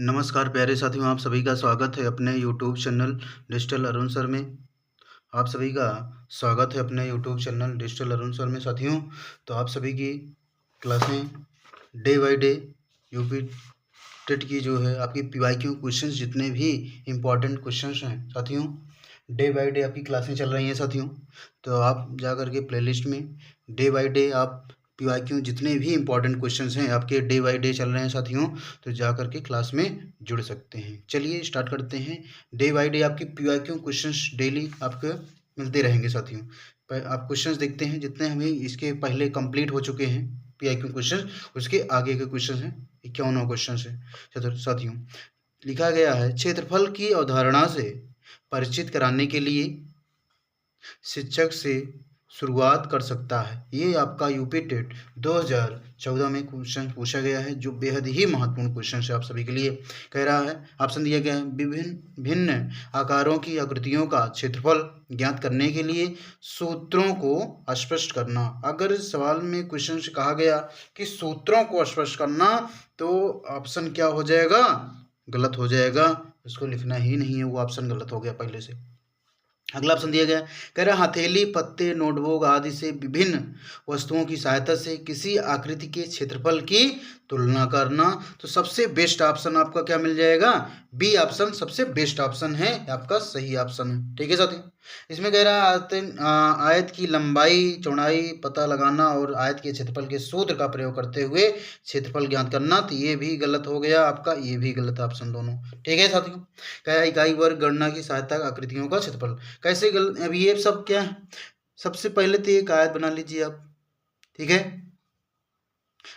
नमस्कार प्यारे साथियों, आप सभी का स्वागत है अपने YouTube channel digital Arun sir में। आप सभी का स्वागत है अपने YouTube channel digital Arun sir में साथियों। तो आप सभी की क्लासें day by day UP TET की जो है आपकी पीवाईक्यू क्वेश्चंस, जितने भी इम्पोर्टेंट क्वेश्चंस हैं साथियों, डे बाय डे आपकी क्लासें चल रही हैं साथियों। तो आप जा करके प्लेलिस्ट में डे बाय डे आप पीवाईक्यू जितने भी इम्पोर्टेंट क्वेश्चंस हैं आपके डे बाय डे चल रहे हैं साथियों, तो जा करके क्लास में जुड़ सकते हैं। चलिए स्टार्ट करते हैं। डे बाय डे आपकी पीवाईक्यू क्वेश्चंस डेली आपको मिलते रहेंगे साथियों। आप क्वेश्चंस देखते हैं, जितने हमें इसके पहले कंप्लीट हो चुके हैं पीवाईक्यू क्वेश्चन, उसके आगे के क्वेश्चन हैं 51 क्वेश्चन है साथियों। लिखा गया है, क्षेत्रफल की अवधारणा से परिचित कराने के लिए शिक्षक से शुरुआत कर सकता है। ये आपका यूपी टेट 2014 में क्वेश्चन पूछा गया है, जो बेहद ही महत्वपूर्ण क्वेश्चन है आप सभी के लिए। कह रहा है, ऑप्शन दिया गया है, विभिन्न भिन्न आकारों की आकृतियों का क्षेत्रफल ज्ञात करने के लिए सूत्रों को स्पष्ट करना। अगर सवाल में क्वेश्चन से कहा गया कि सूत्रों को स्पष्ट करना, तो ऑप्शन क्या हो जाएगा? गलत हो जाएगा। उसको लिखना ही नहीं है, वो ऑप्शन गलत हो गया पहले से। अगला ऑप्शन दिया गया, कह रहा हथेली, पत्ते, नोटबुक आदि से विभिन्न वस्तुओं की सहायता से किसी आकृति के क्षेत्रफल की तुलना करना। तो सबसे बेस्ट ऑप्शन आपका क्या मिल जाएगा? बी ऑप्शन सबसे बेस्ट ऑप्शन है, आपका सही ऑप्शन है। ठीक है साथियों, इसमें कह रहा है आयत की लंबाई चौड़ाई पता लगाना और आयत के क्षेत्रफल के सूत्र का प्रयोग करते हुए क्षेत्रफल ज्ञात करना। तो ये भी गलत हो गया आपका, ये भी गलत ऑप्शन दोनों। ठीक है साथियों, कह रहा इकाई वर्ग गणना की सहायता आकृतियों का क्षेत्रफल कैसे अभी ये सब क्या है? सबसे पहले तो एक आयत बना लीजिए आप। ठीक है,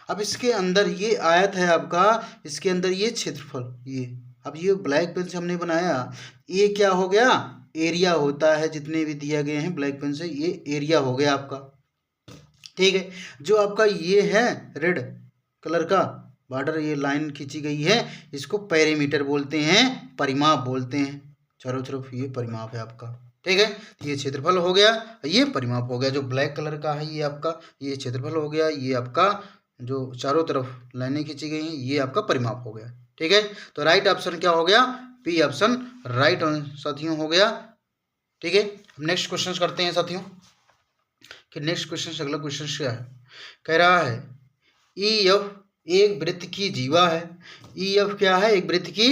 अब इसके अंदर ये आयत है आपका, इसके अंदर ये क्षेत्रफल, ये अब ये ब्लैक पेन से हमने बनाया, ये क्या हो गया? एरिया होता है, जितने भी दिया गए हैं ब्लैक पेन से, ये एरिया हो गया आपका। ठीक है, जो आपका ये है रेड कलर का बॉर्डर, ये लाइन खींची गई है, इसको पेरीमीटर बोलते हैं, परिमाप बोलते हैं। चारों तरफ ये परिमाप है आपका। ठीक है, ये क्षेत्रफल हो गया, ये परिमाप हो गया। जो ब्लैक कलर का है ये आपका, ये क्षेत्रफल हो गया, ये आपका जो चारों तरफ लाइनें खींची गई हैं, ये आपका परिमाप हो गया। ठीक है, तो राइट ऑप्शन क्या हो गया? बी ऑप्शन राइट साथियों हो गया। ठीक है, नेक्स्ट क्वेश्चन करते हैं साथियों कि नेक्स्ट क्वेश्चन, अगला क्वेश्चन क्या है? कह रहा है ई एफ एक वृत्त की जीवा है। ई एफ क्या है? एक वृत्त की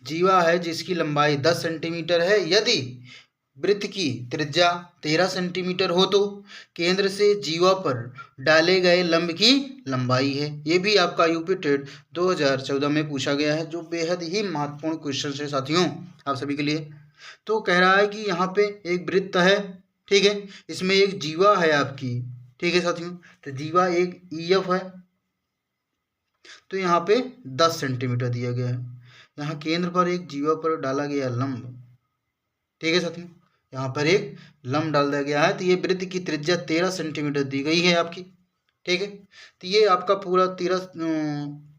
जीवा है जिसकी लंबाई 10 सेंटीमीटर है। यदि वृत्त की त्रिज्या 13 सेंटीमीटर हो तो केंद्र से जीवा पर डाले गए लंब की लंबाई है। ये भी आपका यूपी टेट 2014 में पूछा गया है, जो बेहद ही महत्वपूर्ण क्वेश्चन है साथियों आप सभी के लिए। तो कह रहा है कि यहाँ पे एक वृत्त है, ठीक है, इसमें एक जीवा है आपकी। ठीक है साथियों, तो जीवा एक ईएफ है, तो यहाँ पे 10 सेंटीमीटर दिया गया है। यहाँ केंद्र पर एक जीवा पर डाला गया लंब। ठीक है साथियों, यहाँ पर एक लंब डाल दिया गया है, तो ये वृत्त की त्रिज्या 13 सेंटीमीटर दी गई है आपकी। ठीक है, तो ये आपका पूरा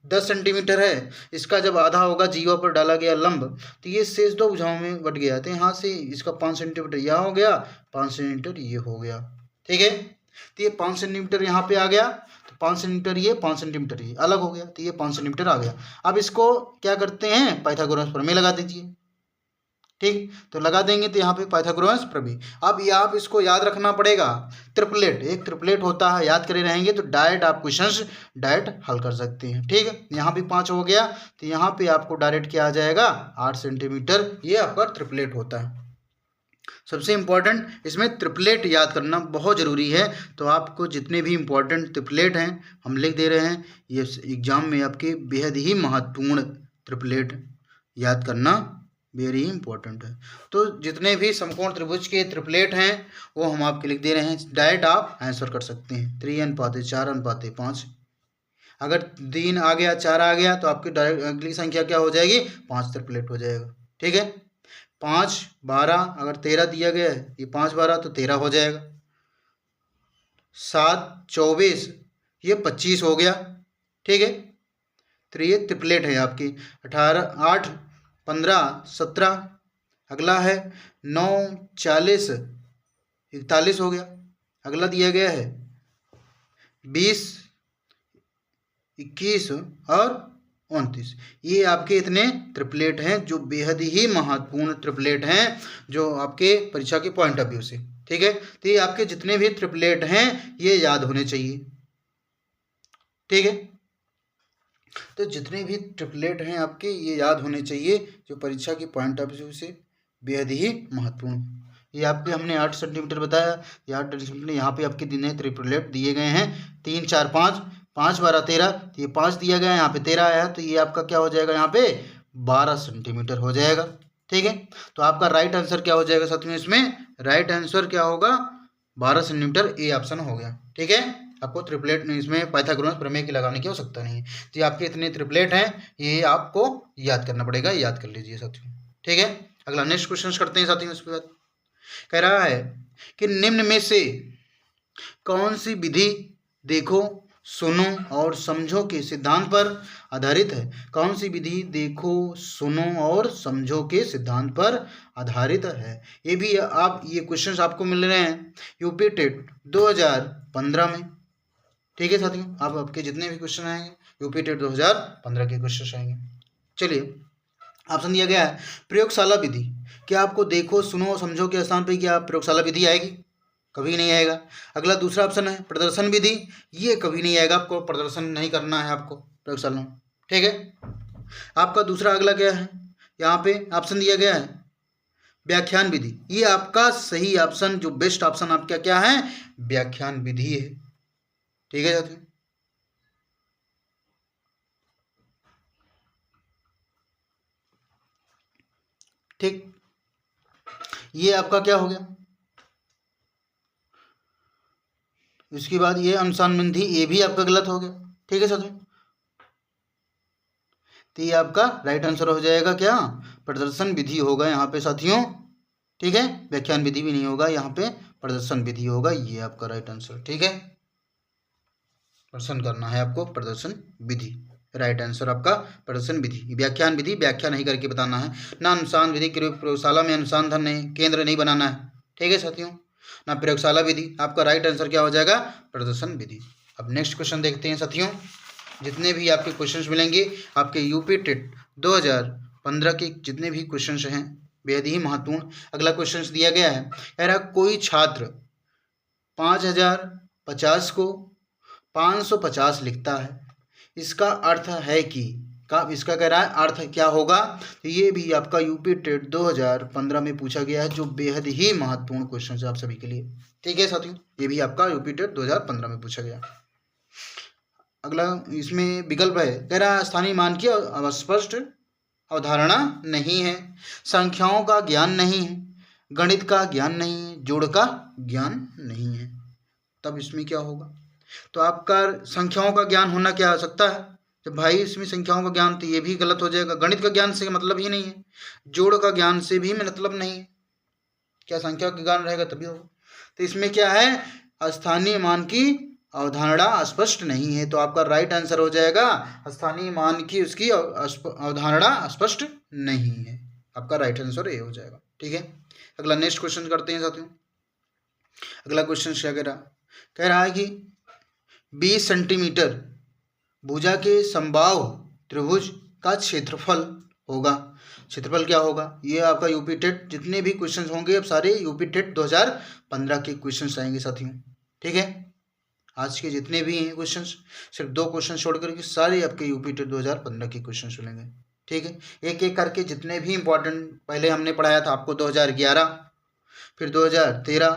10 सेंटीमीटर है। इसका जब आधा होगा जीवा पर डाला गया लंब, तो ये शेष दो भुजाओं में बट गया, तो यहाँ से इसका 5 सेंटीमीटर यहाँ हो गया, 5 सेंटीमीटर ये हो गया। ठीक है, तो ये 5 सेंटीमीटर यहाँ पे आ गया, तो 5 सेंटीमीटर ये, 5 सेंटीमीटर ये अलग हो गया, तो ये 5 सेंटीमीटर आ गया। अब इसको क्या करते हैं? पाइथागोरस प्रमेय लगा दीजिए। ठीक, तो लगा देंगे तो यहाँ पे पाइथागोरस प्रमेय। अब ये आप इसको याद रखना पड़ेगा, ट्रिपलेट, एक ट्रिपलेट होता है, याद करे रहेंगे तो डायरेक्ट आप क्वेश्चंस डायरेक्ट हल कर सकते हैं। ठीक है, यहाँ भी 5 हो गया, तो यहाँ पे आपको डायरेक्ट क्या आ जाएगा? 8 सेंटीमीटर, ये आपका ट्रिपलेट होता है। सबसे इम्पॉर्टेंट इसमें ट्रिपलेट याद करना बहुत ज़रूरी है। तो आपको जितने भी इम्पॉर्टेंट ट्रिपलेट हैं हम लिख दे रहे हैं, ये एग्जाम में आपके बेहद ही महत्वपूर्ण ट्रिपलेट याद करना वेरी इंपॉर्टेंट है। तो जितने भी समकोण त्रिभुज के ट्रिपलेट हैं वो हम आपके लिख दे रहे हैं, डायरेक्ट आप आंसर कर सकते हैं। 3 अनुपात 4 अनुपात 5, अगर 3 आ गया 4 आ गया तो आपकी डायरेक्ट अगली संख्या क्या हो जाएगी? 5 ट्रिपलेट हो जाएगा। ठीक है, 5 12, अगर 13 दिया गया है, ये 5 12 तो 13 हो जाएगा। 7 24, ये 25 हो गया। ठीक है, तो ये ट्रिपलेट है आपकी। 18 8 15 17, अगला है 9 40 41 हो गया। अगला दिया गया है 20 21 और 29। ये आपके इतने ट्रिपलेट हैं जो बेहद ही महत्वपूर्ण ट्रिपलेट हैं जो आपके परीक्षा के पॉइंट ऑफ व्यू से, ठीक है। तो ये आपके जितने भी ट्रिपलेट हैं ये याद होने चाहिए, ठीक है। तो जितने भी ट्रिपलेट हैं आपके ये याद होने चाहिए जो परीक्षा के पॉइंट ऑफ व्यू से बेहद ही महत्वपूर्ण। ये आपके हमने 8 सेंटीमीटर बताया, ये 8 सेंटीमीटर यहाँ पे आपके दिन ट्रिपलेट दिए गए हैं 3 4 5, 5 12 13, तो ये 5 दिया गया है, यहाँ पे 13 आया, तो ये आपका क्या हो जाएगा, यहाँ पे 12 सेंटीमीटर हो जाएगा, ठीक है। तो आपका राइट आंसर क्या हो जाएगा साथियों, इसमें राइट आंसर क्या होगा, 12 सेंटीमीटर, ए ऑप्शन हो गया, ठीक है। आपको ट्रिपलेट इसमें पाइथागोरस प्रमेय की लगाने की आवश्यकता नहीं है। तो आपके इतने ट्रिपलेट हैं ये आपको याद करना पड़ेगा, याद कर लीजिए साथियों, ठीक है। अगला नेक्स्ट क्वेश्चन करते हैं साथियों। इसके बाद कह रहा है कि निम्न में से कौन सी विधि देखो सुनो और समझो के सिद्धांत पर आधारित है। कौन सी विधि देखो सुनो और समझो के सिद्धांत पर आधारित है। ये भी आप ये क्वेश्चंस आपको मिल रहे हैं यूपी टेट 2015 में, ठीक है साथियों। आप आपके जितने भी क्वेश्चन आएंगे यूपी टेट 2015 के क्वेश्चन आएंगे। चलिए ऑप्शन दिया गया है प्रयोगशाला विधि। क्या आपको देखो सुनो समझो के स्थान पर क्या प्रयोगशाला विधि आएगी, कभी नहीं आएगा। अगला दूसरा ऑप्शन है प्रदर्शन विधि, ये कभी नहीं आएगा, आपको प्रदर्शन नहीं करना है आपको प्रयोगशाला में, ठीक है। आपका दूसरा अगला क्या है, यहाँ पे ऑप्शन दिया गया है व्याख्यान विधि। ये आपका सही ऑप्शन जो बेस्ट ऑप्शन आपका क्या है, व्याख्यान विधि है, ठीक है साथियों। ठीक, ये आपका क्या हो गया। इसके बाद ये अनुसान विधि, ये भी आपका गलत हो गया, ठीक है साथियों। तो ये आपका राइट आंसर हो जाएगा क्या, प्रदर्शन विधि होगा यहाँ पे साथियों, ठीक है। व्याख्यान विधि भी नहीं होगा, यहाँ पे प्रदर्शन विधि होगा, ये आपका राइट आंसर, ठीक है। प्रदर्शन करना है आपको, प्रदर्शन विधि राइट आंसर आपका प्रदर्शन विधि। व्याख्यान विधि व्याख्या नहीं करके बताना है, ना अनुसंधान विधि प्रयोगशाला में अनुसंधान नहीं केंद्र नहीं बनाना है, ठीक है साथियों, ना प्रयोगशाला विधि। आपका राइट आंसर क्या हो जाएगा, प्रदर्शन विधि। अब नेक्स्ट क्वेश्चन देखते हैं साथियों। जितने भी आपके क्वेश्चंस मिलेंगे आपके यूपी टेट 2015 के जितने भी क्वेश्चंस हैं बेहद ही महत्वपूर्ण। अगला क्वेश्चन दिया गया है, कह रहा कोई छात्र 5050 को 550 लिखता है, इसका अर्थ है कि इसका कह रहा है अर्थ क्या होगा। तो ये भी आपका यूपी टेट 2015 में पूछा गया है जो बेहद ही महत्वपूर्ण क्वेश्चन है आप सभी के लिए, ठीक है साथियों। ये भी आपका यूपी टेट 2015 में पूछा गया। अगला इसमें विकल्प है, कह रहा स्थानीय मान की अस्पष्ट अवधारणा नहीं है, संख्याओं का ज्ञान नहीं है, गणित का ज्ञान नहीं है, जोड़ का ज्ञान नहीं है। तब इसमें क्या होगा, तो आपका संख्याओं का ज्ञान होना क्या हो सकता है, जब भाई इसमें संख्याओं का ज्ञान, तो ये भी गलत हो जाएगा। गणित का ज्ञान से मतलब ही नहीं है, जोड़ का ज्ञान से भी मतलब नहीं है, क्या संख्या का ज्ञान रहेगा तभी होगा। तो इसमें क्या है, स्थानीय मान की अवधारणा स्पष्ट नहीं है, तो आपका राइट आंसर हो जाएगा स्थानीय मान की उसकी अवधारणा स्पष्ट नहीं है, आपका राइट आंसर ये हो जाएगा, ठीक है। अगला नेक्स्ट क्वेश्चन करते हैं साथियों। अगला क्वेश्चन क्या कह रहा है कि 20 सेंटीमीटर भुजा के समबाहु त्रिभुज का क्षेत्रफल होगा। क्षेत्रफल क्या होगा, ये आपका यूपी टेट जितने भी क्वेश्चन होंगे अब सारे यूपी टेट 2015 के क्वेश्चन आएंगे साथियों, ठीक है। आज के जितने भी हैं क्वेश्चन, सिर्फ 2 क्वेश्चन छोड़ करके सारे आपके यूपी टेट 2015 के क्वेश्चन मिलेंगे, ठीक है। एक एक करके जितने भी इंपॉर्टेंट पहले हमने पढ़ाया था आपको 2011, फिर 2013,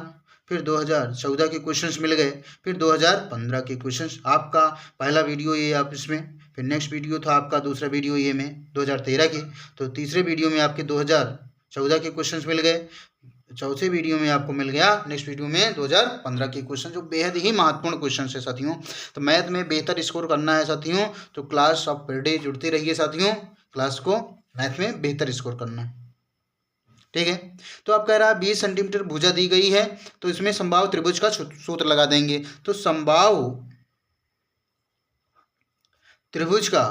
फिर 2014 के क्वेश्चंस मिल गए, फिर 2015 के क्वेश्चंस। आपका पहला वीडियो ये आप इसमें, फिर नेक्स्ट वीडियो था आपका दूसरा वीडियो ये में 2013 के, तो तीसरे वीडियो में आपके 2014 के क्वेश्चंस मिल गए, चौथे वीडियो में आपको मिल गया नेक्स्ट वीडियो में 2015 के क्वेश्चन जो बेहद ही महत्वपूर्ण क्वेश्चन है साथियों। तो मैथ में बेहतर स्कोर करना है साथियों, तो क्लास ऑफ पर डे जुड़ते रहिए साथियों, क्लास को मैथ में बेहतर स्कोर करना है, ठीक है। तो आप कह रहा है 20 सेंटीमीटर भुजा दी गई है, तो इसमें समबाहु त्रिभुज का सूत्र लगा देंगे। तो समबाहु त्रिभुज का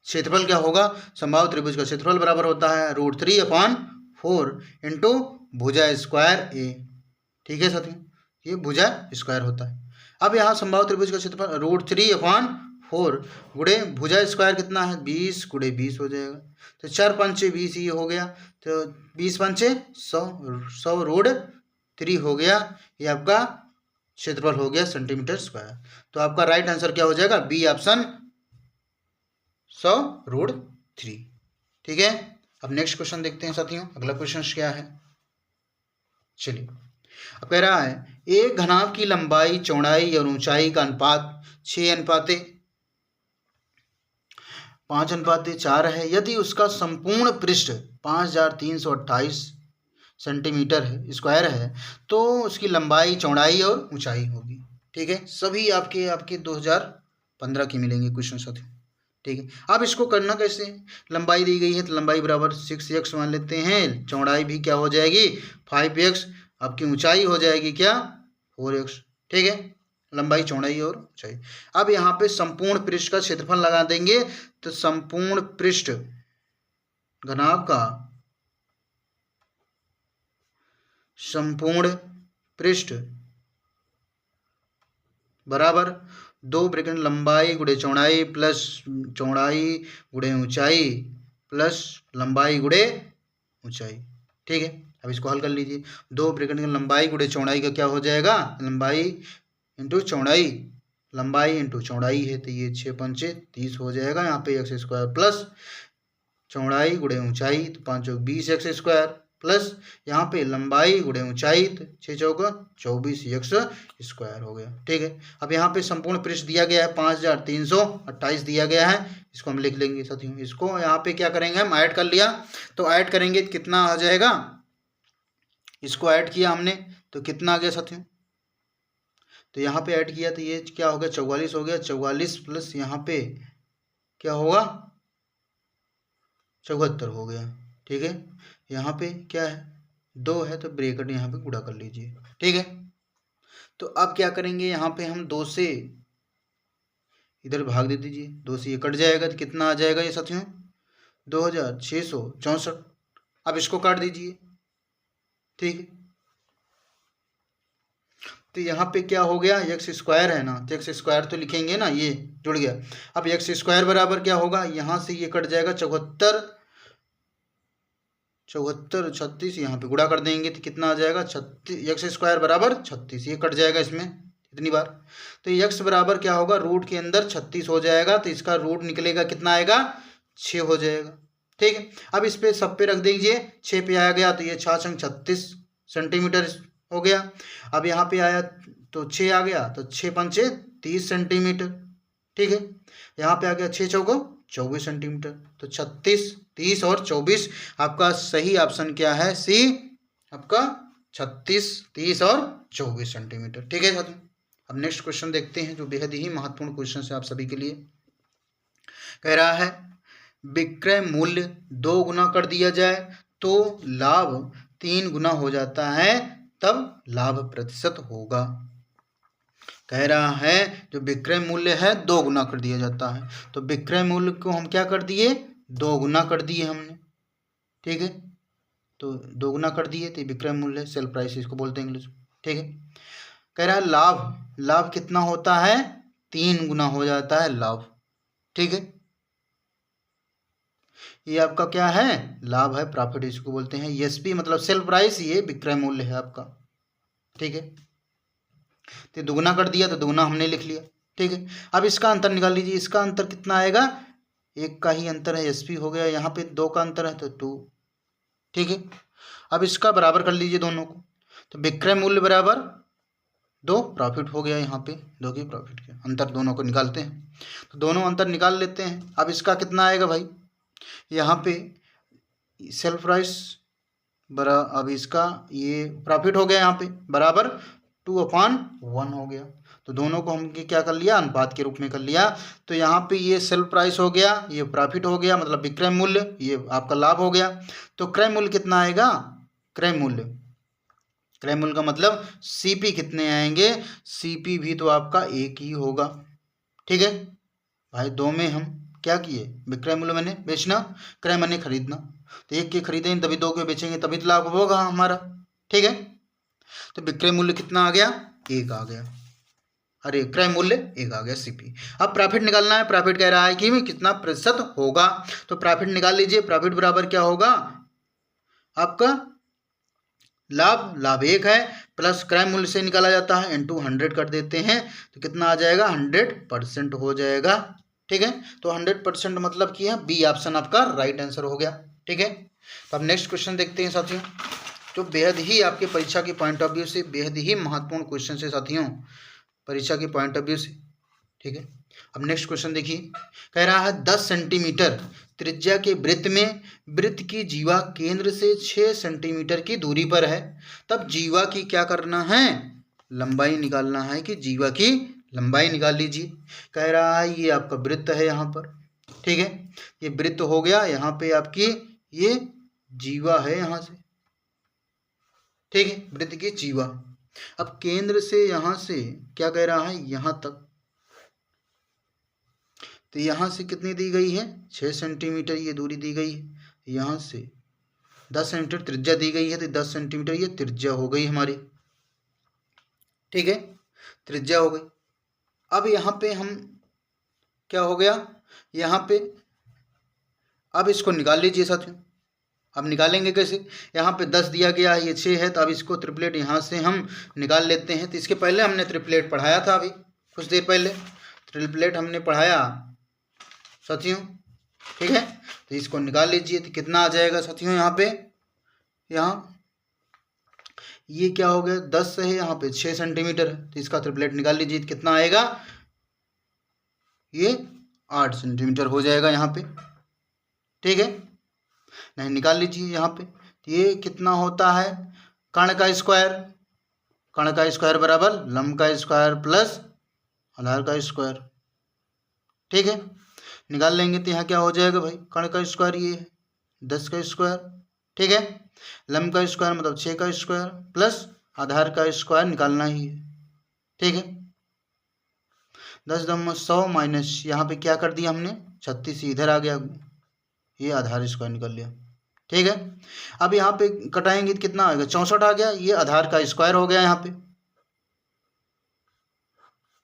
क्षेत्रफल क्या होगा, समबाहु त्रिभुज का क्षेत्रफल बराबर होता है √3/4 इंटू भुजा स्क्वायर ए, ठीक है साथियों, ये भुजा स्क्वायर होता है। अब यहाँ समबाहु त्रिभुज का क्षेत्रफल √3/4 4 गुणे भुजा स्क्वायर कितना है 20 गुणे 20 हो जाएगा। तो 4 पंचे 20 ये हो गया। तो 20 पंचे 100, 100 रूट 3 हो गया। ये आपका क्षेत्रफल हो गया सेंटीमीटर स्क्वायर। तो आपका राइट आंसर क्या हो जाएगा, बी ऑप्शन 100 रूट 3। ठीक है, अब नेक्स्ट क्वेश्चन देखते हैं साथियों। अगला क्वेश्चन क्या है, चलिए। अब कह रहा है एक घनाभ की लंबाई चौड़ाई और ऊंचाई का अनुपात 6:5:4 है। यदि उसका संपूर्ण पृष्ठ 5328 सेंटीमीटर स्क्वायर है तो उसकी लंबाई चौड़ाई और ऊंचाई होगी। ठीक है, सभी आपके 2015 की मिलेंगे क्वेश्चन साथियों। ठीक है, अब इसको करना कैसे, लंबाई दी गई है तो लंबाई बराबर 6x मान लेते हैं, चौड़ाई भी क्या हो जाएगी 5x, आपकी ऊंचाई हो जाएगी क्या 4x। ठीक है, लंबाई चौड़ाई और ऊंचाई। अब यहाँ पे संपूर्ण पृष्ठ का क्षेत्रफल लगा देंगे। तो संपूर्ण पृष्ठ घनाभ का संपूर्ण पृष्ठ बराबर 2 ब्रैकेट लंबाई गुणे चौड़ाई प्लस चौड़ाई गुणे ऊंचाई प्लस लंबाई गुणे ऊंचाई। ठीक है, अब इसको हल कर लीजिए। 2 ब्रैकेट लंबाई गुणे चौड़ाई का क्या हो जाएगा, लंबाई इंटू चौड़ाई, लंबाई इंटू चौड़ाई है तो ये 6 पंचे 30 हो जाएगा। यहाँ पे x स्क्वायर प्लस चौड़ाई गुणे ऊंचाई तो 5 चौक 20 x स्क्वायर प्लस यहाँ पे लंबाई गुणे ऊंचाई तो 6 चौक 24 x स्क्वायर हो गया। ठीक है, अब यहाँ पे संपूर्ण पृष्ठ दिया गया है 5328 दिया गया है, इसको हम लिख लेंगे साथियों। इसको यहाँ पे क्या करेंगे हम, ऐड कर लिया तो ऐड करेंगे कितना आ जाएगा, इसको ऐड किया हमने तो कितना आ गया साथियों, तो यहाँ पे ऐड किया तो ये क्या हो गया 44 हो गया। 44 प्लस यहाँ पे क्या होगा 74 हो गया। ठीक है, यहाँ पे क्या है 2 है तो ब्रैकेट यहाँ पे गुणा कर लीजिए। ठीक है, तो अब क्या करेंगे, यहाँ पे हम 2 से इधर भाग दे दीजिए, 2 से ये कट जाएगा तो कितना आ जाएगा ये साथियों 2664। अब इसको काट दीजिए। ठीक है, तो यहाँ पे क्या हो गया x स्क्वायर है ना, तो x स्क्वायर तो लिखेंगे ना, ये जुड़ गया। अब x स्क्वायर बराबर क्या होगा, यहाँ से ये कट जाएगा 74 36, यहाँ पे गुणा कर देंगे तो कितना आ जाएगा 36, x स्क्वायर बराबर 36, ये कट जाएगा इसमें इतनी बार। तो x बराबर क्या होगा, रूट के अंदर 36 हो जाएगा तो इसका रूट निकलेगा कितना आएगा 6 हो जाएगा। ठीक है, अब इस पे सब पे रख दीजिए, 6 पे आ गया तो ये 6 36 सेंटीमीटर हो गया। अब यहाँ पे आया तो 6 आ गया तो 6 पंचे 30 सेंटीमीटर। ठीक है, यहाँ पे आ गया 6 चौको 24 सेंटीमीटर। तो 36 30 और 24 आपका सही ऑप्शन क्या है, सी आपका 36 30 और 24 सेंटीमीटर। ठीक है साथियों, अब नेक्स्ट क्वेश्चन देखते हैं जो बेहद ही महत्वपूर्ण क्वेश्चन है आप सभी के लिए। कह रहा है विक्रय मूल्य 2 गुना कर दिया जाए तो लाभ 3 गुना हो जाता है, तब लाभ प्रतिशत होगा। कह रहा है जो विक्रय मूल्य है 2 गुना कर दिया जाता है, तो विक्रय मूल्य को हम क्या कर दिए 2 गुना कर दिए हमने। ठीक है, तो 2 गुना कर दिए तो विक्रय मूल्य सेल प्राइस इसको बोलते हैं इंग्लिश। ठीक है, कह रहा है लाभ कितना होता है 3 गुना हो जाता है लाभ। ठीक है, ये आपका क्या है लाभ है, प्रॉफिट इसको बोलते हैं। एसपी मतलब सेल प्राइस, ये विक्रय मूल्य है आपका। ठीक है, तो दुगुना कर दिया तो दुगुना हमने लिख लिया। ठीक है, अब इसका अंतर निकाल लीजिए, इसका अंतर कितना आएगा, 1 का ही अंतर है, एसपी हो गया, यहाँ पे 2 का अंतर है तो 2। ठीक है, अब इसका बराबर कर लीजिए दोनों को, तो विक्रय मूल्य बराबर 2 प्रॉफिट हो गया, यहाँ पे 2 की प्रॉफिट के अंतर दोनों को निकालते हैं, तो दोनों अंतर निकाल लेते हैं। अब इसका कितना आएगा भाई, यहाँ पे सेल प्राइस बरा, अब इसका ये प्रॉफिट हो गया यहाँ पे बराबर 2/1 हो गया, तो दोनों को हमने क्या कर लिया अनुपात के रूप में कर लिया। तो यहाँ पे ये सेल प्राइस हो गया, ये प्रॉफिट हो गया मतलब विक्रय मूल्य, ये आपका लाभ हो गया। तो क्रय मूल्य कितना आएगा, क्रय मूल्य का मतलब सीपी कितने आएंगे, सीपी भी तो आपका 1 ही होगा। ठीक है भाई, 2 में हम क्या किए, विक्रय मूल्य मैंने बेचना, क्रय मैंने खरीदना, तो 1 के खरीदेंगे तभी 2 के बेचेंगे तभी तो लाभ होगा हमारा। ठीक है, तो विक्रय मूल्य कितना आ गया 1 आ गया। अरे क्रय मूल्य 1 आ गया सीपी। अब प्रॉफिट निकालना है। प्रॉफिट कह रहा है कि कितना प्रतिशत होगा, तो प्रॉफिट निकाल लीजिए। प्रॉफिट बराबर क्या होगा आपका लाभ, लाभ 1 है, प्लस क्रय मूल्य से निकाला जाता है इनटू 100 कर देते हैं, तो कितना आ जाएगा 100% हो जाएगा। ठीक है, तो 100% मतलब कि है बी ऑप्शन आपका राइट आंसर हो गया। ठीक है, तो अब नेक्स्ट क्वेश्चन देखते हैं साथियों, जो बेहद ही आपके परीक्षा के पॉइंट ऑफ व्यू से बेहद ही महत्वपूर्ण क्वेश्चन है साथियों, परीक्षा के पॉइंट ऑफ व्यू से। ठीक है, अब नेक्स्ट क्वेश्चन देखिए, कह रहा है 10 सेंटीमीटर त्रिज्या के वृत्त में वृत्त की जीवा केंद्र से 6 सेंटीमीटर की दूरी पर है, तब जीवा की क्या करना है, लंबाई निकालना है कि जीवा की लंबाई निकाल लीजिए। कह रहा है ये आपका वृत्त है यहाँ पर। ठीक है, ये वृत्त हो गया, यहाँ पे आपकी ये जीवा है यहाँ से। ठीक है, वृत्त की जीवा। अब केंद्र से यहाँ से क्या कह रहा है यहाँ तक, तो यहाँ से कितनी दी गई है 6 सेंटीमीटर ये दूरी दी गई है, यहाँ से 10 सेंटीमीटर त्रिज्या दी गई है, तो 10 सेंटीमीटर ये त्रिज्या हो गई हमारी। ठीक है, त्रिज्या हो गई। अब यहाँ पे हम क्या हो गया यहाँ पे, अब इसको निकाल लीजिए साथियों। अब निकालेंगे कैसे, यहाँ पे 10 दिया गया है, ये 6 है, तो अब इसको ट्रिपलेट यहाँ से हम निकाल लेते हैं। तो इसके पहले हमने ट्रिपलेट पढ़ाया था, अभी कुछ देर पहले ट्रिपलेट हमने पढ़ाया साथियों। ठीक है, तो इसको निकाल लीजिए, तो कितना आ जाएगा साथियों यहाँ पे, यहाँ ये क्या हो गया 10 है, यहाँ पे 6 सेंटीमीटर है, तो इसका ट्रिपलेट निकाल लीजिए, तो कितना आएगा ये 8 सेंटीमीटर हो जाएगा यहाँ पे। ठीक है, नहीं निकाल लीजिए यहाँ पे, तो ये कितना होता है कर्ण का स्क्वायर, कर्ण का स्क्वायर बराबर लंब का स्क्वायर प्लस आधार का स्क्वायर। ठीक है, निकाल लेंगे तो यहाँ क्या हो जाएगा भाई, कर्ण का स्क्वायर ये है 10 का स्क्वायर। ठीक है, लंब का स्क्वायर मतलब 6 का स्क्वायर प्लस आधार का स्क्वायर निकालना ही है। ठीक है, 10×100 माइनस यहाँ पे क्या कर दिया हमने 36 इधर आ गया, ये आधार स्क्वायर निकल लिया। ठीक है, अब यहाँ पे कटाएंगे तो कितना आएगा 64 आ गया, ये आधार का स्क्वायर हो गया यहाँ पे।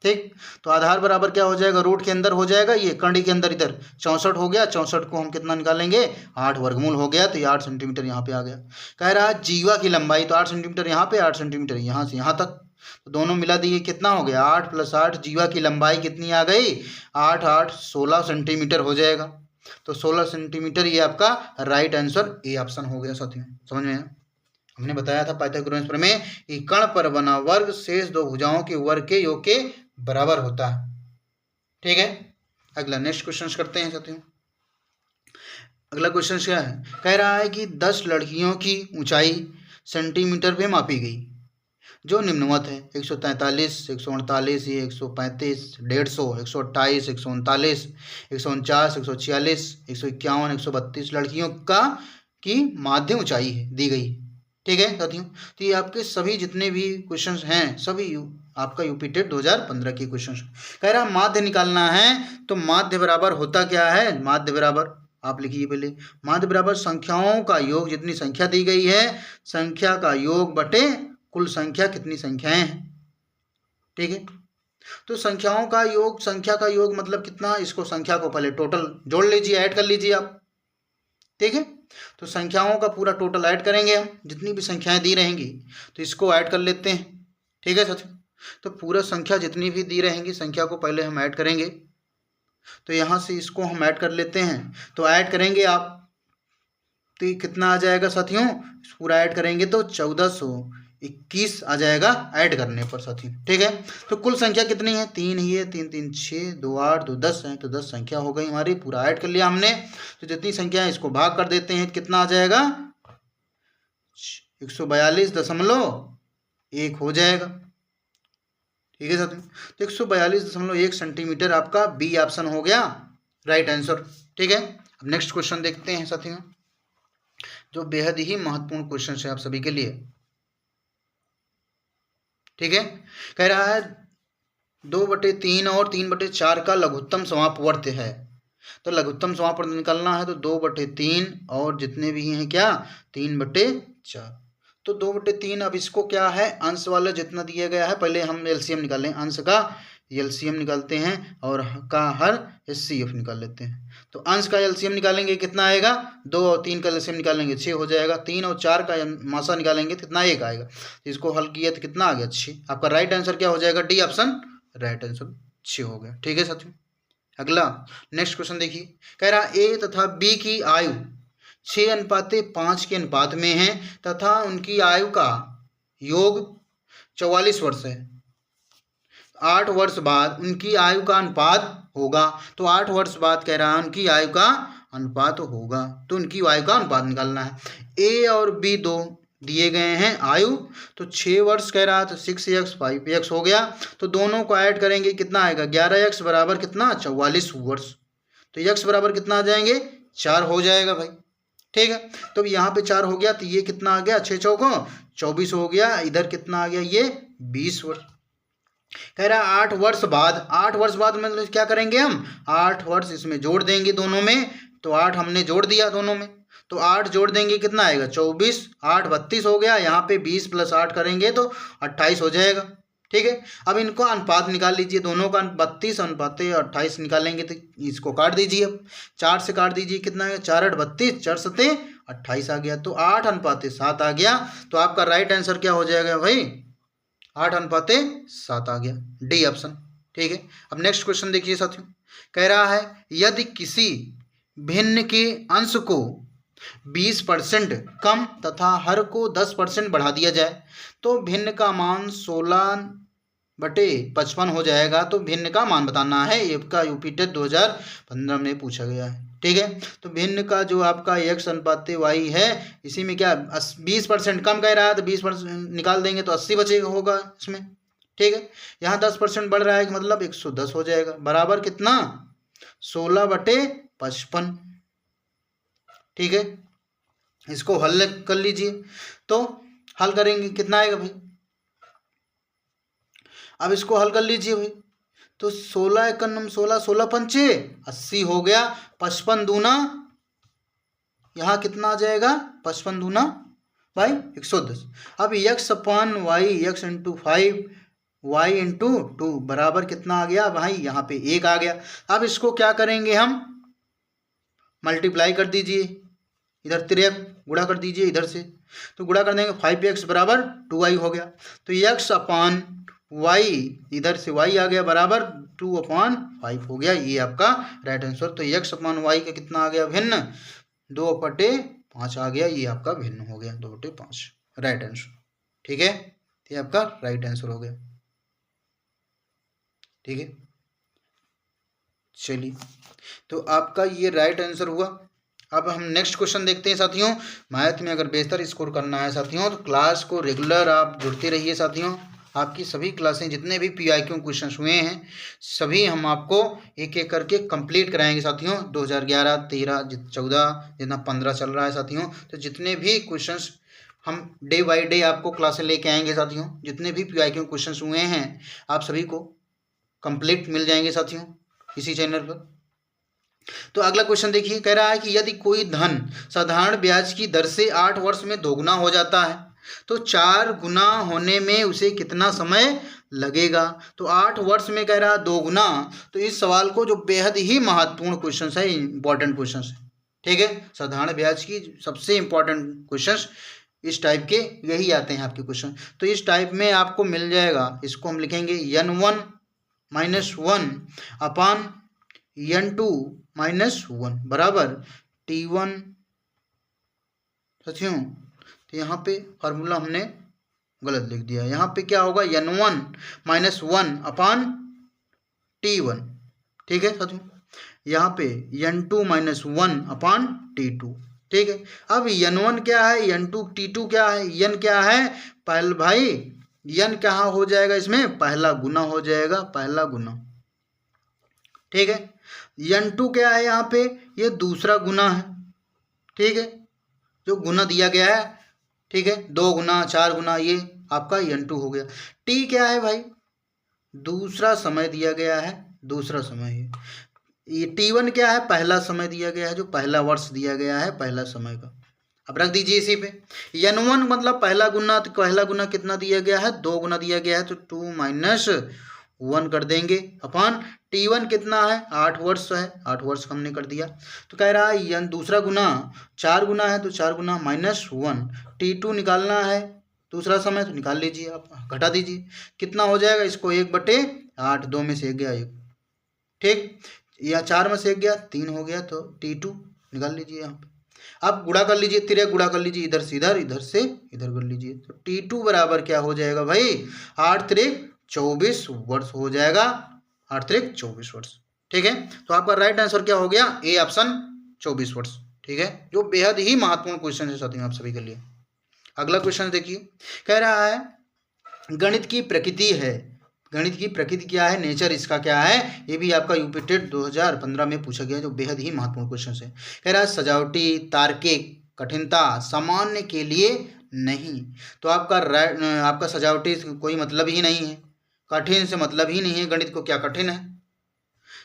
ठीक, तो आधार बराबर क्या हो जाएगा, रूट के अंदर हो जाएगा, ये कर्ण के अंदर इधर 64 हो गया, 64 को हम कितना निकालेंगे 8 वर्गमूल हो गया, तो ये 8 सेंटीमीटर यहाँ पे आ गया। कह रहा है जीवा की लंबाई, तो 8 सेंटीमीटर यहाँ पे 8 सेंटीमीटर यहाँ से यहाँ तक, तो दोनों मिला दिए कितना हो गया 8 + 8, जीवा की लंबाई कितनी आ गई 8 8 16 सेंटीमीटर हो जाएगा। तो 16 सेंटीमीटर ये आपका राइट आंसर ए ऑप्शन हो गया साथियों। समझ में आया, हमने बताया था पाइथागोरस प्रमेय कि कर्ण पर बना वर्ग शेष दो भुजाओं के वर्ग के योग के बराबर होता है। ठीक है, अगला नेक्स्ट क्वेश्चन करते हैं साथियों। अगला क्वेश्चन क्या है, कह रहा है कि 10 लड़कियों की ऊंचाई सेंटीमीटर में मापी गई जो निम्नवत है 143, 148, 135, 150, 128, 139, 149, 146, 151, 132 लड़कियों का की माध्य ऊंचाई है दी गई। ठीक है साथियों, तो ये आपके सभी जितने भी क्वेश्चंस हैं सभी आपका यूपी टेट 2015 के क्वेश्चंस। कह रहा है माध्य निकालना है, तो माध्य बराबर होता क्या है, माध्य बराबर आप लिखिए पहले, माध्य बराबर संख्याओं का योग, जितनी संख्या दी गई है संख्या का योग बटे कुल संख्या, कितनी संख्याएं हैं। ठीक है, तो संख्याओं का योग, संख्या का योग मतलब कितना, इसको संख्या को पहले टोटल जोड़ लीजिए, ऐड कर लीजिए आप। ठीक है, तो संख्याओं का पूरा टोटल ऐड करेंगे हम, जितनी भी संख्याएं दी रहेंगी तो इसको ऐड कर लेते हैं। ठीक है साथियों, तो पूरा संख्या जितनी भी दी रहेंगी संख्या को पहले हम ऐड करेंगे, तो यहाँ से इसको हम ऐड कर लेते हैं, तो ऐड करेंगे आप तो ये कितना आ जाएगा साथियों, पूरा ऐड करेंगे तो 1421 आ जाएगा ऐड करने पर साथियों। ठीक है, तो कुल संख्या कितनी है 3 ही है, 3 3 6 2 8 2 10 है, तो 10 संख्या हो गई हमारी, पूरा ऐड कर लिया हमने। तो जितनी संख्या है इसको भाग कर देते हैं, कितना आ जाएगा 142.1 हो जाएगा। ठीक है साथियों, तो 142.1 सेंटीमीटर आपका बी ऑप्शन हो गया राइट आंसर। ठीक है, अब नेक्स्ट क्वेश्चन देखते हैं साथियों, जो बेहद ही महत्वपूर्ण क्वेश्चन है आप सभी के लिए। ठीक है, कह रहा है 2/3 और 3/4 का लघुत्तम समापवर्त है, तो लघुत्तम समापवर्त निकालना है, तो 2/3 और जितने भी हैं क्या 3/4, तो 2/3। अब इसको क्या है, अंश वाला जितना दिया गया है, पहले हम एलसीएम निकालें, अंश का एलसीएम निकालते हैं और का हर एचसीएफ निकाल लेते हैं। तो अंश का एलसीएम निकालेंगे कितना आएगा, 2 और 3 का एलसीएम निकालेंगे 6 हो जाएगा, 3 और 4 का मासा निकालेंगे कितना, 1 आएगा। इसको हल किया तो कितना आ गया, 6। आपका राइट आंसर क्या हो जाएगा, डी ऑप्शन राइट आंसर 6 हो गया। ठीक है साथियों, अगला नेक्स्ट क्वेश्चन देखिए, कह रहा ए तथा बी की आयु 6:5 के अनुपात में है तथा उनकी आयु का योग 44 वर्ष है। 8 वर्ष बाद उनकी आयु का अनुपात होगा। तो 8 वर्ष बाद कह रहा है उनकी आयु का अनुपात होगा, तो उनकी आयु का अनुपात निकालना है। ए और बी दो दिए गए हैं आयु, तो 6 वर्ष कह रहा है, तो 6x 5x हो गया। तो दोनों को ऐड करेंगे कितना आएगा, 11x बराबर कितना, 44 वर्ष। तो x बराबर कितना आ जाएंगे, 4 हो जाएगा भाई। ठीक है, तो यहाँ पे 4 हो गया, तो ये कितना आ गया, 6 चौको 24 हो गया। इधर कितना आ गया, ये 20 वर्ष। कह रहा है 8 वर्ष बाद, 8 वर्ष बाद मतलब क्या करेंगे हम, 8 वर्ष इसमें जोड़ देंगे दोनों में। तो 8 हमने जोड़ दिया दोनों में, तो 8 जोड़ देंगे कितना आएगा, 24, 8 32 हो गया। यहाँ पे 20 + 8 करेंगे तो 28 हो जाएगा। ठीक है, अब इनको अनुपात निकाल लीजिए, दोनों का 32 अनुपात 28 निकालेंगे, तो इसको काट दीजिए। अब 4 से काट दीजिए, कितना है, 4 8 32, 4 7 28 आ गया। तो 8:7 आ गया। तो आपका राइट आंसर क्या हो जाएगा भाई, 8:7 आ गया, डी ऑप्शन। ठीक है, अब नेक्स्ट क्वेश्चन देखिए साथियों, कह रहा है यदि किसी भिन्न के अंश को 20% कम तथा हर को 10% बढ़ा दिया जाए तो भिन्न का मान 16/55 हो जाएगा। तो भिन्न का मान बताना है, ये आपका यूपी टेट 2015 में पूछा गया है। ठीक है, तो भिन्न का जो आपका x/y है, इसी में क्या 20% कम कह रहा है, तो 20% निकाल देंगे तो 80 बचेगा होगा इसमें। ठीक है, यहाँ 10% बढ़ रहा है, मतलब 110 हो जाएगा, बराबर कितना, 16/55। ठीक है, इसको हल कर लीजिए, तो हल करेंगे कितना आएगा भाई, अब इसको हल कर लीजिए भाई। तो 16 × 16, 16 पंचे 80 हो गया, 55 दूना, यहाँ कितना आ जाएगा, 55 दूना भाई 110। अब x/y, x × 5 y × 2 बराबर कितना आ गया भाई, यहाँ पे 1 आ गया। अब इसको क्या करेंगे हम, मल्टीप्लाई कर दीजिए, इधर 3 गुणा कर दीजिए इधर से, तो गुणा कर देंगे, 5x बराबर 2y हो गया। तो x/y, इधर से y आ गया, बराबर 2/5 हो गया, ये आपका राइट आंसर। तो x/y का कितना आ गया, भिन्न 2/5 आ गया, ये आपका भिन्न हो गया, 2/5 राइट आंसर। ठीक है, ये आपका राइट आंसर हो गया। ठीक है, चलिए, तो आपका ये राइट आंसर हुआ। अब हम नेक्स्ट क्वेश्चन देखते हैं साथियों। मैथ में अगर बेहतर स्कोर करना है साथियों, तो क्लास को रेगुलर आप जुड़ते रहिए साथियों। आपकी सभी क्लासें जितने भी PIQ क्वेश्चन हुए हैं, सभी हम आपको एक एक करके कंप्लीट कराएंगे साथियों। 2011, 13, 14, जितना 15 चल रहा है साथियों, तो जितने भी क्वेश्चंस हम डे बाय डे आपको क्लासें लेके आएंगे साथियों। जितने भी PIQ क्वेश्चंस हुए हैं, आप सभी को कंप्लीट मिल जाएंगे साथियों इसी चैनल पर। तो अगला क्वेश्चन देखिए, कह रहा है कि यदि कोई धन साधारण ब्याज की दर से 8 वर्ष में दोगुना हो जाता है तो 4 गुना होने में उसे कितना समय लगेगा। तो 8 वर्ष में कह रहा है दोगुना, तो इस सवाल को जो बेहद ही महत्वपूर्ण क्वेश्चन है, इंपॉर्टेंट क्वेश्चन है। ठीक है, साधारण ब्याज की सबसे इंपॉर्टेंट क्वेश्चन इस टाइप के यही आते हैं आपके क्वेश्चन। तो इस टाइप में आपको मिल जाएगा, इसको हम लिखेंगे n1 - 1 अपान n2 - 1 बराबर t1 साथियों। तो यहाँ पे फार्मूला हमने गलत लिख दिया, यहाँ पे क्या होगा, n1 - 1 अपान t1। ठीक है साथियों, यहाँ पे n2 - 1 अपान t2। ठीक है, अब n1 क्या है, n2 t2 क्या है, n क्या है, पहले भाई n कहाँ हो जाएगा, इसमें पहला गुना हो जाएगा, पहला गुना। ठीक है, n2 क्या है, यहाँ पे ये दूसरा गुना है। ठीक है, जो गुना दिया गया है, ठीक है, 2 गुना 4 गुना, ये आपका n2 हो गया। t क्या है भाई, दूसरा समय दिया गया है, दूसरा समय है। ये t1 क्या है, पहला समय दिया गया है, जो पहला वर्ष दिया गया है, पहला समय का। अब रख दीजिए इसी पे। n1 मतलब पहला गुना, तो पहला गुना कितना दिया गया है, 2 गुना दिया गया है, तो 2 माइनस 1 कर देंगे अपन। t1 कितना है, 8 वर्ष है, 8 वर्ष हमने कर दिया। तो कह रहा है दूसरा गुना 4 गुना है, तो 4 गुना माइनस 1। t2 निकालना है दूसरा समय, तो निकाल लीजिए आप, घटा दीजिए, कितना हो जाएगा, इसको 1/8, 2 में से 1 गया 1, ठीक, या 4 में से 1 गया 3 हो गया, तो t2 निकाल लीजिए यहाँ पे। अब गुणा कर लीजिए, तिरक गुणा कर लीजिए, इधर से इधर, इधर से इधर कर लीजिए, तो t2 बराबर क्या हो जाएगा भाई, 8 त्रिक 24 वर्ष हो जाएगा, 8 त्रिक 24 वर्ष। ठीक है, तो आपका राइट आंसर क्या हो गया, ए ऑप्शन 24 वर्ष। ठीक है, जो बेहद ही महत्वपूर्ण क्वेश्चन है साथियों आप सभी के लिए। अगला क्वेश्चन देखिए, कह रहा है गणित की प्रकृति है, गणित की प्रकृति क्या है, नेचर इसका क्या है, ये भी आपका यूपी टेट 2015 में पूछा गया, जो बेहद ही महत्वपूर्ण क्वेश्चन है। कह रहा है सजावटी, तार्किक, कठिनता, सामान्य के लिए नहीं, तो आपका सजावटी कोई मतलब ही नहीं है, कठिन से मतलब ही नहीं है, गणित को क्या कठिन है,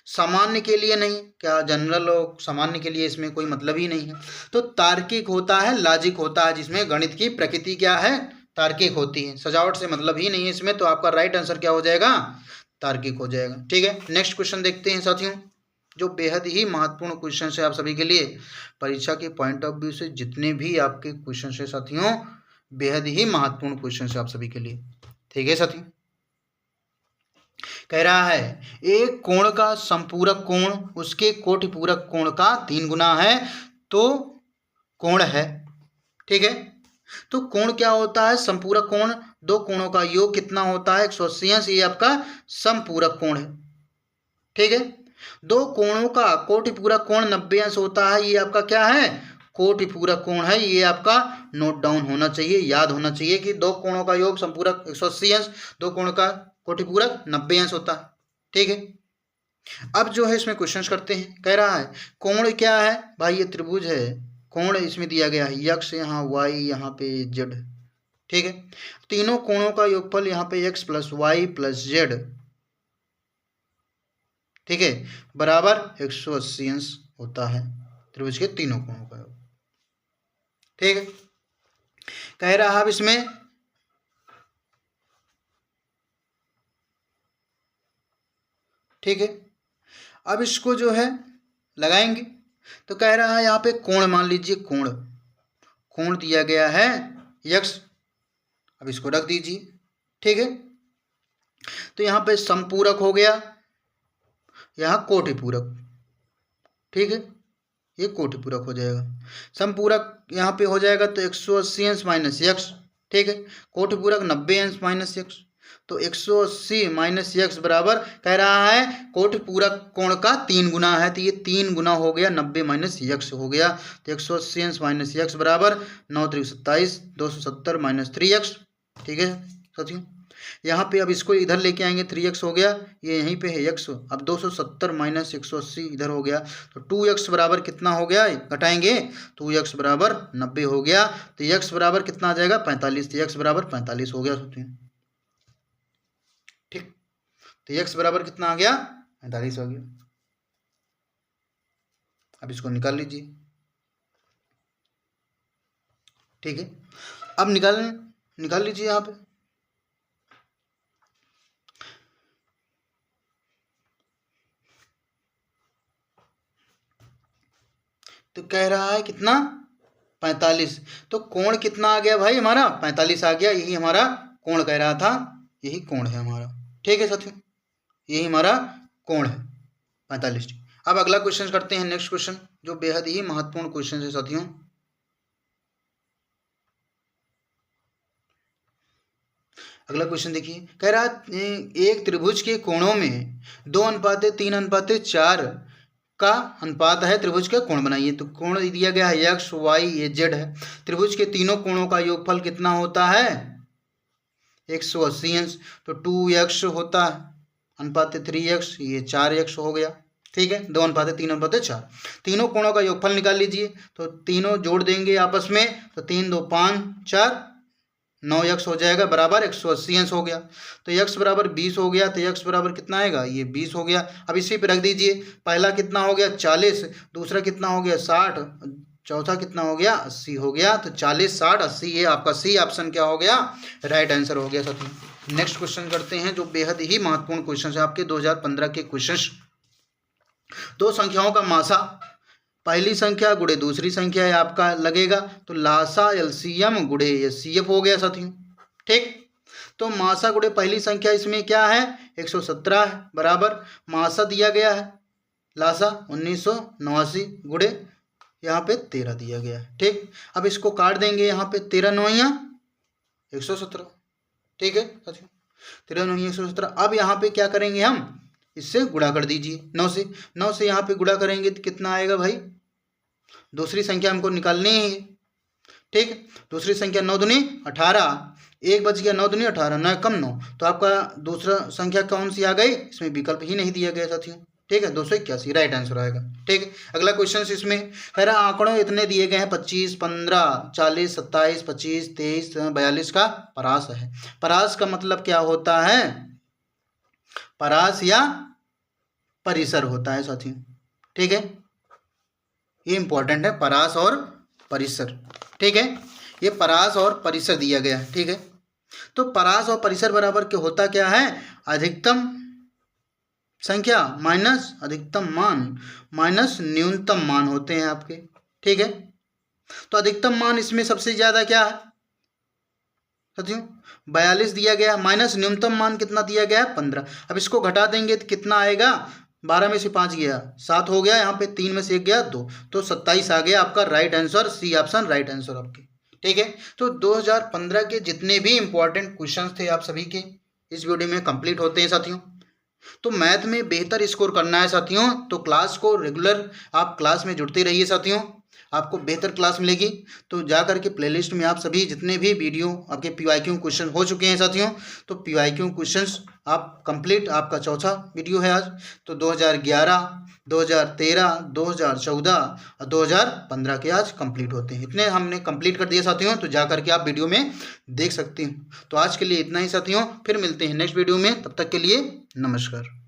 सामान्य के लिए नहीं, क्या जनरल और सामान्य के लिए इसमें कोई मतलब ही नहीं है। तो तार्किक होता है, लॉजिक होता है, जिसमें गणित की प्रकृति क्या है, तार्किक होती है, सजावट से मतलब ही नहीं है इसमें, तो आपका राइट आंसर क्या हो जाएगा, तार्किक हो जाएगा। ठीक है, नेक्स्ट क्वेश्चन देखते हैं साथियों, जो बेहद ही महत्वपूर्ण क्वेश्चन है आप सभी के लिए, परीक्षा के पॉइंट ऑफ व्यू से जितने भी आपके क्वेश्चन है साथियों, बेहद ही महत्वपूर्ण क्वेश्चन है आप सभी के लिए। ठीक है साथियों, कह रहा है एक कोण का संपूरक कोण उसके कोटिपूरक कोण का 3 गुना है, तो कोण है। ठीक है, तो कोण क्या होता है, संपूरक कोण, दो कोणों का योग कितना होता है, 180, ये आपका संपूरक कोण है। ठीक है, दो कोणों का कोटिपूरक कोण 90 अंश होता है, ये आपका क्या है, कोटिपूरक कोण है, ये आपका नोट डाउन होना चाहिए, याद होना चाहिए कि दो कोणों का योग संपूरक 180 अंश, दो कोणों का कोटिपूरक 90 अंश होता है। ठीक है, अब जो है इसमें क्वेश्चन करते हैं, कह रहा है कोण क्या है भाई, ये त्रिभुज है, कोण इसमें दिया गया है x, यहाँ y, यहाँ पे z। ठीक है, तीनों कोणों का योगफल यहाँ पे x plus Y plus z, ठीक है, बराबर 180 अंश होता है त्रिभुज के तीनों कोणों का योग। ठीक है, कह रहा है अब इसमें ठीक है, अब इसको जो है लगाएंगे, तो कह रहा है यहाँ पे कोण, मान लीजिए कोण, कोण दिया गया है x, अब इसको रख दीजिए। ठीक है, तो यहाँ पे संपूरक हो गया, यहाँ कोटिपूरक। ठीक है, ये कोटिपूरक हो जाएगा, संपूरक यहाँ पे हो जाएगा तो 180 अंश माइनस x। ठीक है, कोटिपूरक 90 अंश माइनस x, तो 180 माइनस x बराबर, कह रहा है कोटिपूरक कोण का 3 गुना है, तो ये 3 गुना हो गया, 90 माइनस x हो गया, तो 180 अंश माइनस x बराबर 9 त्रिक 27, 270 माइनस 3x। ठीक है साथियों, यहाँ पे अब इसको इधर लेके आएंगे, 3x हो गया, ये यहीं पे है x, अब 270 माइनस 180 इधर हो गया, तो 2x बराबर कितना हो गया, घटाएंगे, 2x बराबर 90 हो गया, तो x बराबर कितना आ जाएगा, 45, तो x बराबर 45 हो गया साथियों। ठीक, तो x बराबर कितना आ गया, 45 हो गया। अब इसको निकाल लीजिए। ठीक है, अब निकाल लीजिए यहाँ पे, तो कह रहा है कितना, 45, तो कोण कितना आ गया भाई हमारा, 45 आ गया, यही हमारा कोण कह रहा था, यही कोण है हमारा। ठीक है साथियों, यही हमारा कोण है 45। अब अगला क्वेश्चन करते हैं, नेक्स्ट क्वेश्चन, जो बेहद ही महत्वपूर्ण क्वेश्चन है साथियों। अगला क्वेश्चन देखिए, कह रहा एक त्रिभुज के कोणों में 2:3:4 का अनुपात है, त्रिभुज का कोण बनाइए, तो कोण दिया गया है x, y, ये z है, त्रिभुज के तीनों कोणों का योगफल कितना होता है, 180 अंश, तो 2x होता है, अनुपात 3x, ये 4x हो गया। ठीक है, 2:3:4, तीनों कोणों का योगफल निकाल लीजिए, तो तीनों जोड़ देंगे आपस में, तो 3 2 5 4, 9x हो जाएगा, बराबर 180 अंश हो गया, तो x बराबर 20 हो गया, तो x बराबर कितना आएगा, ये 20 हो गया। अब इसी पे रख दीजिए, पहला कितना हो गया 40, दूसरा कितना हो गया 60, चौथा कितना हो गया 80 हो गया। तो 40 60 80 ये आपका सी ऑप्शन क्या हो गया राइट आंसर हो गया साथियों। नेक्स्ट क्वेश्चन करते हैं जो बेहद ही महत्वपूर्ण क्वेश्चन है आपके 2015 के क्वेश्चन। दो संख्याओं का मासा, पहली संख्या गुणे दूसरी संख्या है आपका लगेगा, तो लासा एलसीएम गुणे एचसीएफ हो गया साथियों। ठीक, तो मासा गुणे पहली संख्या इसमें क्या है 117 है, बराबर मासा दिया गया है लासा 1989 गुणे यहाँ पे 13 दिया गया है। ठीक, अब इसको काट देंगे, यहाँ पे 13 9 117। ठीक है साथियों, 13 9 117। अब यहाँ पे क्या करेंगे हम, इससे गुणा कर दीजिए 9 से यहाँ पे गुणा करेंगे तो कितना आएगा भाई, दूसरी संख्या हमको निकालनी है। ठीक, दूसरी संख्या 9 दूनी 18, एक बच गया 9 दूनी 18, 9 कम 9, तो आपका दूसरा संख्या कौन सी आ गई, इसमें विकल्प ही नहीं दिया गया साथियों। ठीक है, 281 राइट आंसर आएगा। ठीक है, अगला क्वेश्चन इसमें कह रहा आंकड़ों इतने दिए गए हैं 25 15 40 27 25 23 42 का परास है। परास का मतलब क्या होता है, परास या परिसर होता है साथियों। ठीक है, ये इंपॉर्टेंट है, परास और परिसर। ठीक है, ये परास और परिसर दिया गया है। ठीक है, तो परास और परिसर बराबर के होता क्या है, अधिकतम संख्या माइनस अधिकतम मान माइनस न्यूनतम मान होते हैं आपके। ठीक है, तो अधिकतम मान इसमें सबसे ज्यादा क्या है साथियों 42 दिया गया, माइनस न्यूनतम मान कितना दिया गया है 15। अब इसको घटा देंगे तो कितना आएगा, 12 में से 5 गया 7 हो गया, यहाँ पे 3 में से 1 गया 2, तो 27 आ गया आपका right answer, C option right answer आपके। ठीक है, तो 2015 के जितने भी इंपॉर्टेंट क्वेश्चंस थे आप सभी के इस वीडियो में कंप्लीट होते हैं साथियों। तो मैथ में बेहतर स्कोर करना है साथियों, तो क्लास को रेगुलर आप क्लास में जुड़ते रहिए साथियों, आपको बेहतर क्लास मिलेगी। तो जा करके प्लेलिस्ट में आप सभी जितने भी वीडियो आपके PYQ क्वेश्चन हो चुके हैं साथियों, तो PYQ क्वेश्चंस आप कंप्लीट, आपका चौथा वीडियो है आज। तो 2011 2013 2014 और 2015 के आज कंप्लीट होते हैं, इतने हमने कंप्लीट कर दिए साथियों। तो जा करके आप वीडियो में देख सकते हैं। तो आज के लिए इतना ही साथियों, फिर मिलते हैं नेक्स्ट वीडियो में, तब तक के लिए नमस्कार।